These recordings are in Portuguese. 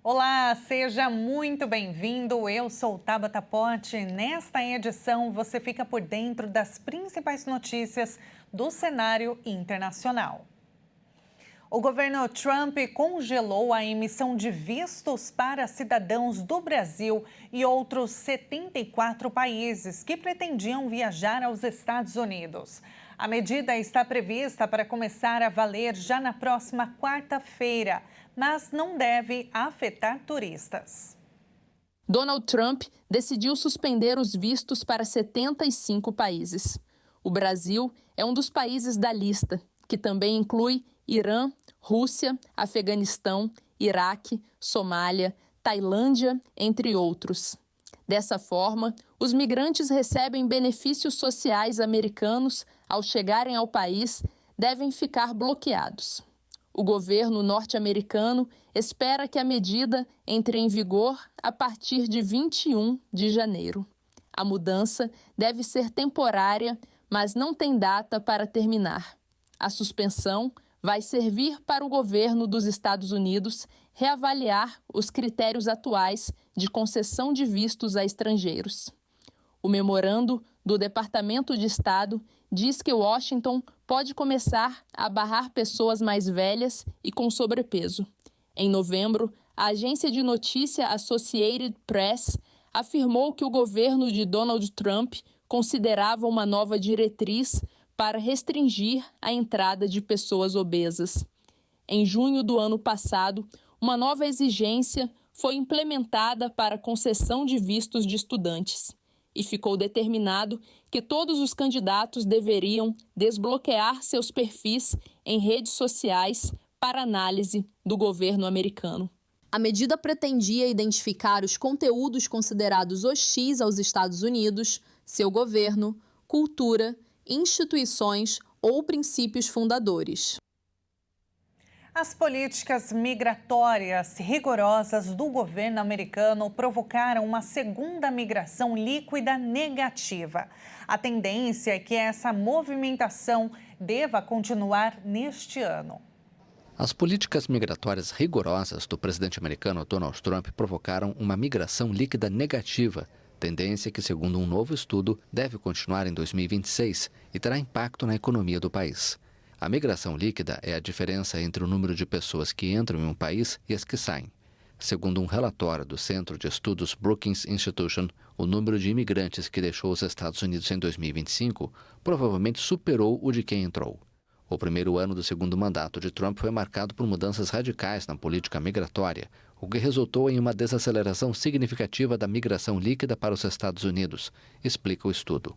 Olá, seja muito bem-vindo. Eu sou Tabata Pote. Nesta edição, você fica por dentro das principais notícias do cenário internacional. O governo Trump congelou a emissão de vistos para cidadãos do Brasil e outros 74 países que pretendiam viajar aos Estados Unidos. A medida está prevista para começar a valer já na próxima quarta-feira, mas não deve afetar turistas. Donald Trump decidiu suspender os vistos para 75 países. O Brasil é um dos países da lista, que também inclui Irã, Rússia, Afeganistão, Iraque, Somália, Tailândia, entre outros. Dessa forma, os migrantes recebem benefícios sociais americanos ao chegarem ao país, devem ficar bloqueados. O governo norte-americano espera que a medida entre em vigor a partir de 21 de janeiro. A mudança deve ser temporária, mas não tem data para terminar. A suspensão vai servir para o governo dos Estados Unidos reavaliar os critérios atuais de concessão de vistos a estrangeiros. O memorando do Departamento de Estado diz que Washington pode começar a barrar pessoas mais velhas e com sobrepeso. Em novembro, a agência de notícia Associated Press afirmou que o governo de Donald Trump considerava uma nova diretriz para restringir a entrada de pessoas obesas. Em junho do ano passado, uma nova exigência foi implementada para a concessão de vistos de estudantes e ficou determinado que todos os candidatos deveriam desbloquear seus perfis em redes sociais para análise do governo americano. A medida pretendia identificar os conteúdos considerados hostis aos Estados Unidos, seu governo, cultura, instituições ou princípios fundadores. As políticas migratórias rigorosas do governo americano provocaram uma segunda migração líquida negativa. A tendência é que essa movimentação deva continuar neste ano. As políticas migratórias rigorosas do presidente americano Donald Trump provocaram uma migração líquida negativa, tendência que, segundo um novo estudo, deve continuar em 2026 e terá impacto na economia do país. A migração líquida é a diferença entre o número de pessoas que entram em um país e as que saem. Segundo um relatório do Centro de Estudos Brookings Institution, o número de imigrantes que deixou os Estados Unidos em 2025 provavelmente superou o de quem entrou. O primeiro ano do segundo mandato de Trump foi marcado por mudanças radicais na política migratória, o que resultou em uma desaceleração significativa da migração líquida para os Estados Unidos, explica o estudo.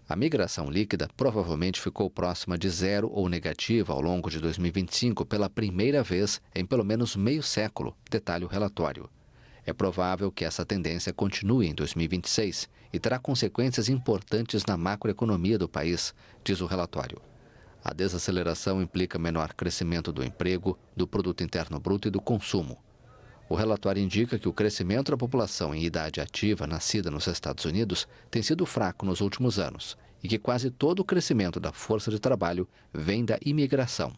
A migração líquida provavelmente ficou próxima de zero ou negativa ao longo de 2025 pela primeira vez em pelo menos meio século, detalha o relatório. É provável que essa tendência continue em 2026 e terá consequências importantes na macroeconomia do país, diz o relatório. A desaceleração implica menor crescimento do emprego, do produto interno bruto e do consumo. O relatório indica que o crescimento da população em idade ativa nascida nos Estados Unidos tem sido fraco nos últimos anos e que quase todo o crescimento da força de trabalho vem da imigração.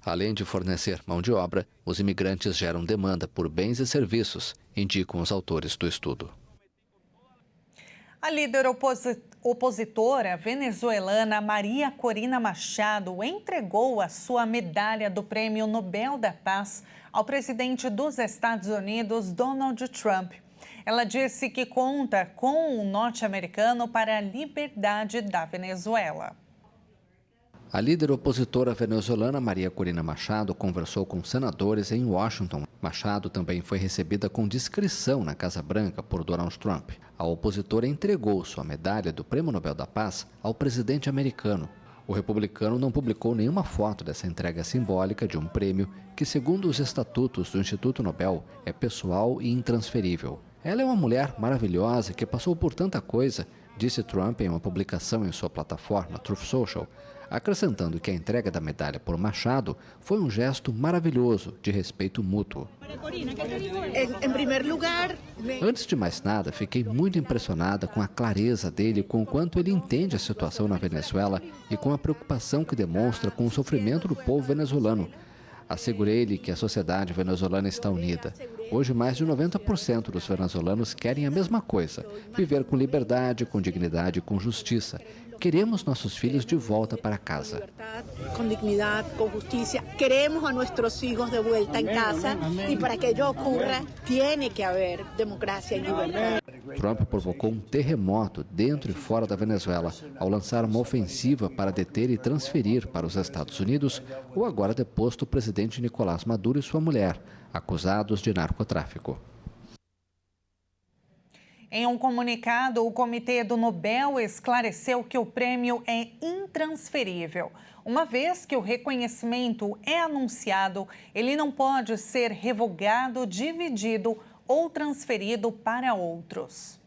Além de fornecer mão de obra, os imigrantes geram demanda por bens e serviços, indicam os autores do estudo. A líder opositora venezuelana Maria Corina Machado entregou a sua medalha do Prêmio Nobel da Paz ao presidente dos Estados Unidos, Donald Trump. Ela disse que conta com o norte-americano para a liberdade da Venezuela. A líder opositora venezuelana Maria Corina Machado conversou com senadores em Washington. Machado também foi recebida com discrição na Casa Branca por Donald Trump. A opositora entregou sua medalha do Prêmio Nobel da Paz ao presidente americano. O republicano não publicou nenhuma foto dessa entrega simbólica de um prêmio que, segundo os estatutos do Instituto Nobel, é pessoal e intransferível. Ela é uma mulher maravilhosa que passou por tanta coisa, disse Trump em uma publicação em sua plataforma Truth Social, acrescentando que a entrega da medalha por Machado foi um gesto maravilhoso de respeito mútuo. Em primeiro lugar, Antes de mais nada, fiquei muito impressionada com a clareza dele, com o quanto ele entende a situação na Venezuela e com a preocupação que demonstra com o sofrimento do povo venezuelano. Assegurei-lhe que a sociedade venezuelana está unida. Hoje, mais de 90% dos venezuelanos querem a mesma coisa: viver com liberdade, com dignidade e com justiça. Queremos nossos filhos de volta para casa. Com dignidade, com justiça. Queremos a nossos filhos de volta em casa e para que isso ocorra, tem que haver democracia e liberdade. Trump provocou um terremoto dentro e fora da Venezuela ao lançar uma ofensiva para deter e transferir para os Estados Unidos o agora deposto presidente Nicolás Maduro e sua mulher, acusados de narcotráfico. Em um comunicado, o Comitê do Nobel esclareceu que o prêmio é intransferível. Uma vez que o reconhecimento é anunciado, ele não pode ser revogado, dividido ou transferido para outros.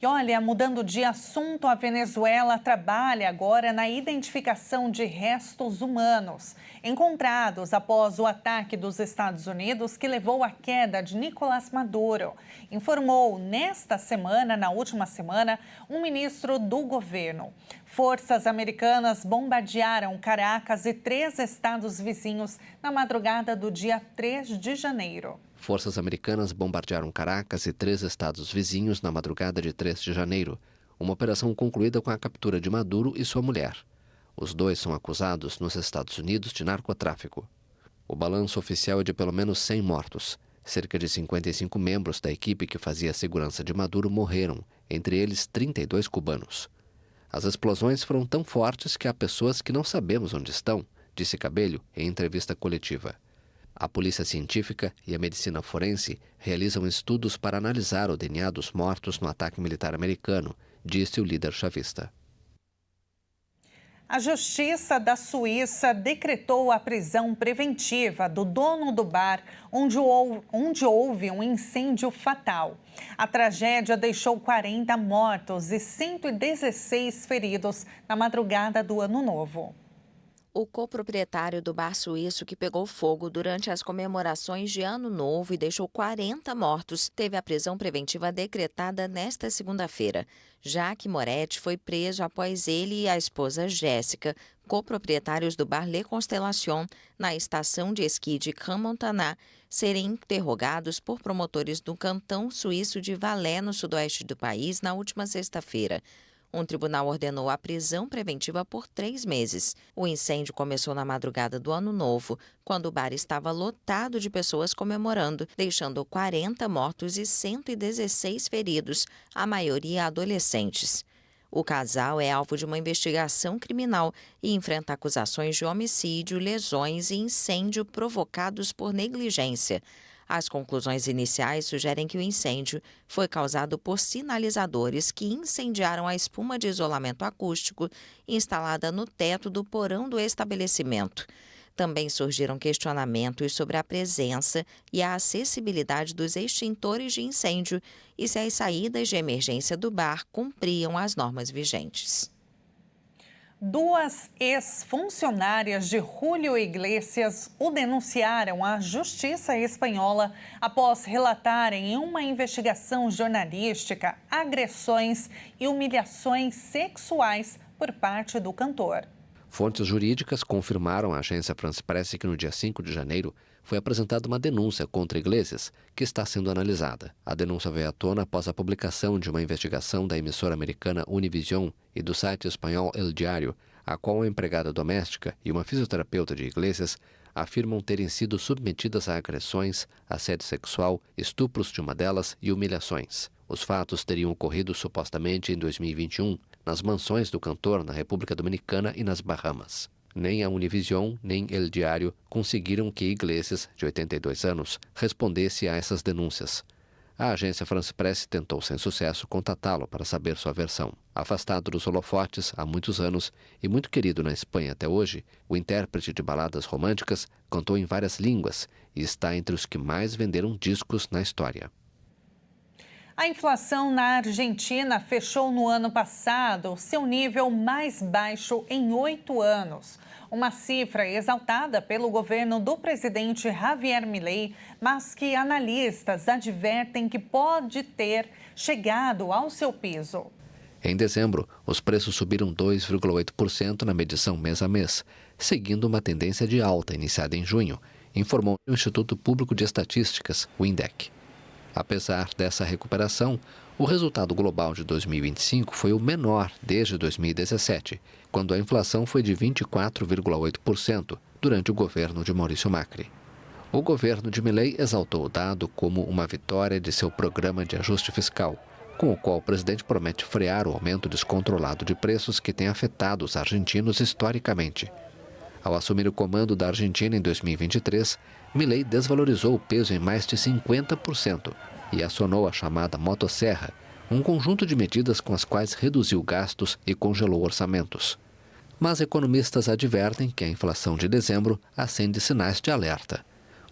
E olha, mudando de assunto, a Venezuela trabalha agora na identificação de restos humanos encontrados após o ataque dos Estados Unidos que levou à queda de Nicolás Maduro, informou na última semana, um ministro do governo. Forças americanas bombardearam Caracas e 3 estados vizinhos na madrugada do dia 3 de janeiro. Forças americanas bombardearam Caracas e 3 estados vizinhos na madrugada de 3 de janeiro, uma operação concluída com a captura de Maduro e sua mulher. Os dois são acusados nos Estados Unidos de narcotráfico. O balanço oficial é de pelo menos 100 mortos. Cerca de 55 membros da equipe que fazia a segurança de Maduro morreram, entre eles 32 cubanos. As explosões foram tão fortes que há pessoas que não sabemos onde estão, disse Cabello em entrevista coletiva. A polícia científica e a medicina forense realizam estudos para analisar o DNA dos mortos no ataque militar americano, disse o líder chavista. A Justiça da Suíça decretou a prisão preventiva do dono do bar onde houve um incêndio fatal. A tragédia deixou 40 mortos e 116 feridos na madrugada do Ano Novo. O coproprietário do bar suíço que pegou fogo durante as comemorações de Ano Novo e deixou 40 mortos teve a prisão preventiva decretada nesta segunda-feira. Jacques Moretti foi preso após ele e a esposa Jéssica, coproprietários do bar Le Constellation, na estação de esqui de Crans-Montana, serem interrogados por promotores do cantão suíço de Valais, no sudoeste do país, na última sexta-feira. Um tribunal ordenou a prisão preventiva por 3 meses. O incêndio começou na madrugada do Ano Novo, quando o bar estava lotado de pessoas comemorando, deixando 40 mortos e 116 feridos, a maioria adolescentes. O casal é alvo de uma investigação criminal e enfrenta acusações de homicídio, lesões e incêndio provocados por negligência. As conclusões iniciais sugerem que o incêndio foi causado por sinalizadores que incendiaram a espuma de isolamento acústico instalada no teto do porão do estabelecimento. Também surgiram questionamentos sobre a presença e a acessibilidade dos extintores de incêndio e se as saídas de emergência do bar cumpriam as normas vigentes. 2 ex-funcionárias de Julio Iglesias o denunciaram à Justiça Espanhola após relatarem em uma investigação jornalística agressões e humilhações sexuais por parte do cantor. Fontes jurídicas confirmaram à agência France Presse que no dia 5 de janeiro foi apresentada uma denúncia contra Iglesias, que está sendo analisada. A denúncia veio à tona após a publicação de uma investigação da emissora americana Univision e do site espanhol El Diario, a qual uma empregada doméstica e uma fisioterapeuta de Iglesias afirmam terem sido submetidas a agressões, assédio sexual, estupros de uma delas e humilhações. Os fatos teriam ocorrido supostamente em 2021, nas mansões do cantor na República Dominicana e nas Bahamas. Nem a Univision, nem El Diario conseguiram que Iglesias, de 82 anos, respondesse a essas denúncias. A agência France Presse tentou sem sucesso contatá-lo para saber sua versão. Afastado dos holofotes há muitos anos e muito querido na Espanha até hoje, o intérprete de baladas românticas cantou em várias línguas e está entre os que mais venderam discos na história. A inflação na Argentina fechou no ano passado seu nível mais baixo em 8 anos. Uma cifra exaltada pelo governo do presidente Javier Milei, mas que analistas advertem que pode ter chegado ao seu piso. Em dezembro, os preços subiram 2,8% na medição mês a mês, seguindo uma tendência de alta iniciada em junho, informou o Instituto Público de Estatísticas, o INDEC. Apesar dessa recuperação, o resultado global de 2025 foi o menor desde 2017, quando a inflação foi de 24,8% durante o governo de Maurício Macri. O governo de Milei exaltou o dado como uma vitória de seu programa de ajuste fiscal, com o qual o presidente promete frear o aumento descontrolado de preços que tem afetado os argentinos historicamente. Ao assumir o comando da Argentina em 2023, Milei desvalorizou o peso em mais de 50% e acionou a chamada motosserra, um conjunto de medidas com as quais reduziu gastos e congelou orçamentos. Mas economistas advertem que a inflação de dezembro acende sinais de alerta.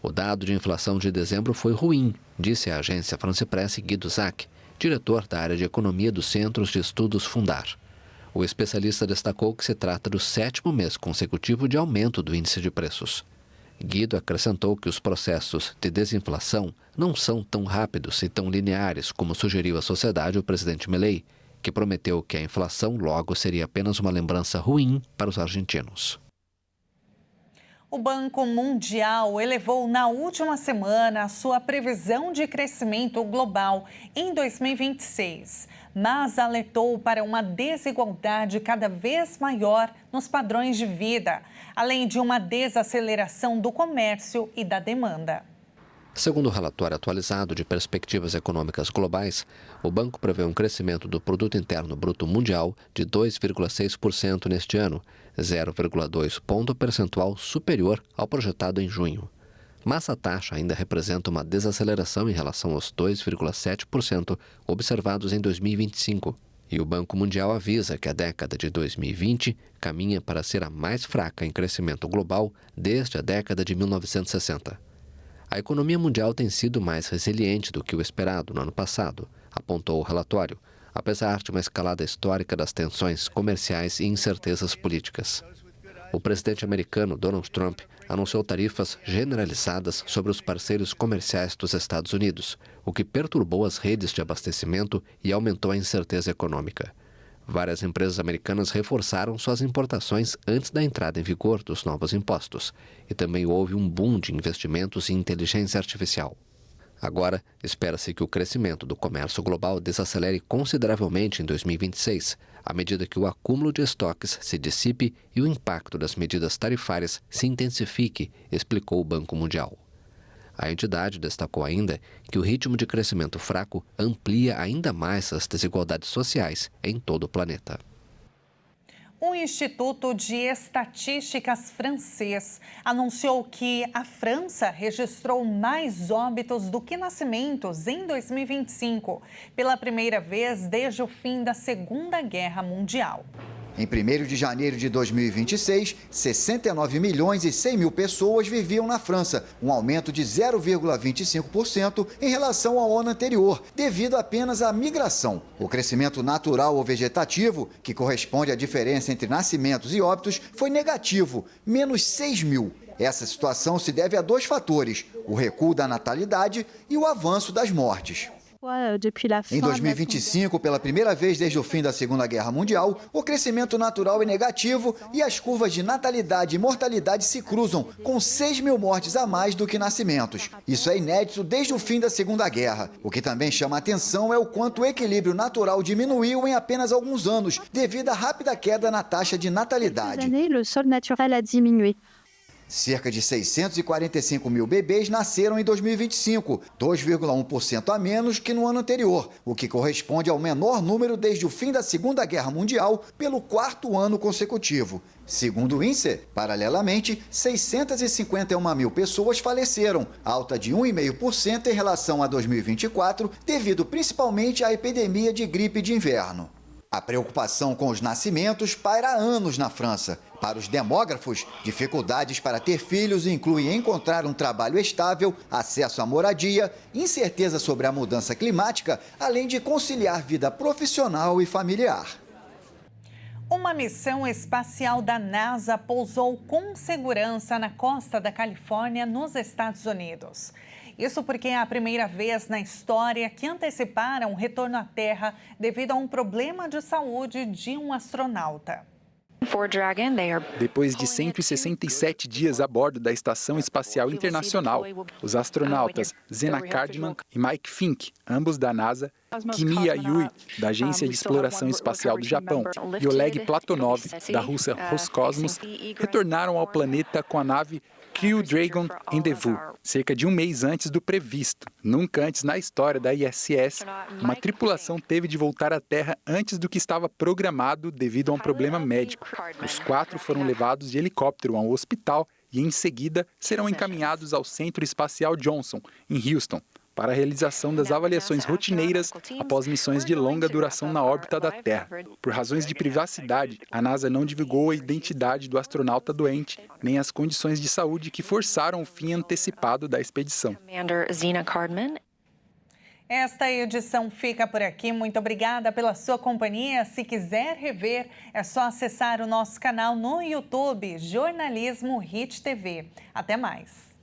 O dado de inflação de dezembro foi ruim, disse a agência France Presse Guido Zac, diretor da área de economia dos Centros de Estudos Fundar. O especialista destacou que se trata do 7º mês consecutivo de aumento do índice de preços. Guido acrescentou que os processos de desinflação não são tão rápidos e tão lineares como sugeriu à sociedade o presidente Milei, que prometeu que a inflação logo seria apenas uma lembrança ruim para os argentinos. O Banco Mundial elevou na última semana a sua previsão de crescimento global em 2026, mas alertou para uma desigualdade cada vez maior nos padrões de vida, além de uma desaceleração do comércio e da demanda. Segundo o relatório atualizado de perspectivas econômicas globais, o banco prevê um crescimento do Produto Interno Bruto Mundial de 2,6% neste ano, 0,2 ponto percentual superior ao projetado em junho. Mas a taxa ainda representa uma desaceleração em relação aos 2,7% observados em 2025. E o Banco Mundial avisa que a década de 2020 caminha para ser a mais fraca em crescimento global desde a década de 1960. A economia mundial tem sido mais resiliente do que o esperado no ano passado, apontou o relatório, apesar de uma escalada histórica das tensões comerciais e incertezas políticas. O presidente americano Donald Trump anunciou tarifas generalizadas sobre os parceiros comerciais dos Estados Unidos, o que perturbou as redes de abastecimento e aumentou a incerteza econômica. Várias empresas americanas reforçaram suas importações antes da entrada em vigor dos novos impostos, e também houve um boom de investimentos em inteligência artificial. Agora, espera-se que o crescimento do comércio global desacelere consideravelmente em 2026, à medida que o acúmulo de estoques se dissipe e o impacto das medidas tarifárias se intensifique, explicou o Banco Mundial. A entidade destacou ainda que o ritmo de crescimento fraco amplia ainda mais as desigualdades sociais em todo o planeta. O Instituto de Estatísticas francês anunciou que a França registrou mais óbitos do que nascimentos em 2025, pela primeira vez desde o fim da Segunda Guerra Mundial. Em 1º de janeiro de 2026, 69 milhões e 100 mil pessoas viviam na França, um aumento de 0,25% em relação ao ano anterior, devido apenas à migração. O crescimento natural ou vegetativo, que corresponde à diferença entre nascimentos e óbitos, foi negativo, menos 6 mil. Essa situação se deve a 2 fatores, o recuo da natalidade e o avanço das mortes. Em 2025, pela primeira vez desde o fim da Segunda Guerra Mundial, o crescimento natural é negativo e as curvas de natalidade e mortalidade se cruzam, com 6 mil mortes a mais do que nascimentos. Isso é inédito desde o fim da Segunda Guerra. O que também chama a atenção é o quanto o equilíbrio natural diminuiu em apenas alguns anos, devido à rápida queda na taxa de natalidade. Cerca de 645 mil bebês nasceram em 2025, 2,1% a menos que no ano anterior, o que corresponde ao menor número desde o fim da Segunda Guerra Mundial, pelo 4º ano consecutivo. Segundo o INSEE, paralelamente, 651 mil pessoas faleceram, alta de 1,5% em relação a 2024, devido principalmente à epidemia de gripe de inverno. A preocupação com os nascimentos paira há anos na França. Para os demógrafos, dificuldades para ter filhos incluem encontrar um trabalho estável, acesso à moradia, incerteza sobre a mudança climática, além de conciliar vida profissional e familiar. Uma missão espacial da NASA pousou com segurança na costa da Califórnia, nos Estados Unidos. Isso porque é a primeira vez na história que anteciparam o retorno à Terra devido a um problema de saúde de um astronauta. Depois de 167 dias a bordo da Estação Espacial Internacional, os astronautas Zena Cardman e Mike Fink, ambos da NASA, Kimi Yui, da Agência de Exploração Espacial do Japão, e Oleg Platonov, da Rússia Roscosmos, retornaram ao planeta com a nave Crew Dragon Endeavour, cerca de um mês antes do previsto. Nunca antes na história da ISS, uma tripulação teve de voltar à Terra antes do que estava programado devido a um problema médico. Os 4 foram levados de helicóptero a um hospital e, em seguida, serão encaminhados ao Centro Espacial Johnson, em Houston, para a realização das avaliações rotineiras após missões de longa duração na órbita da Terra. Por razões de privacidade, a NASA não divulgou a identidade do astronauta doente, nem as condições de saúde que forçaram o fim antecipado da expedição. Esta edição fica por aqui. Muito obrigada pela sua companhia. Se quiser rever, é só acessar o nosso canal no YouTube, Jornalismo Hit TV. Até mais.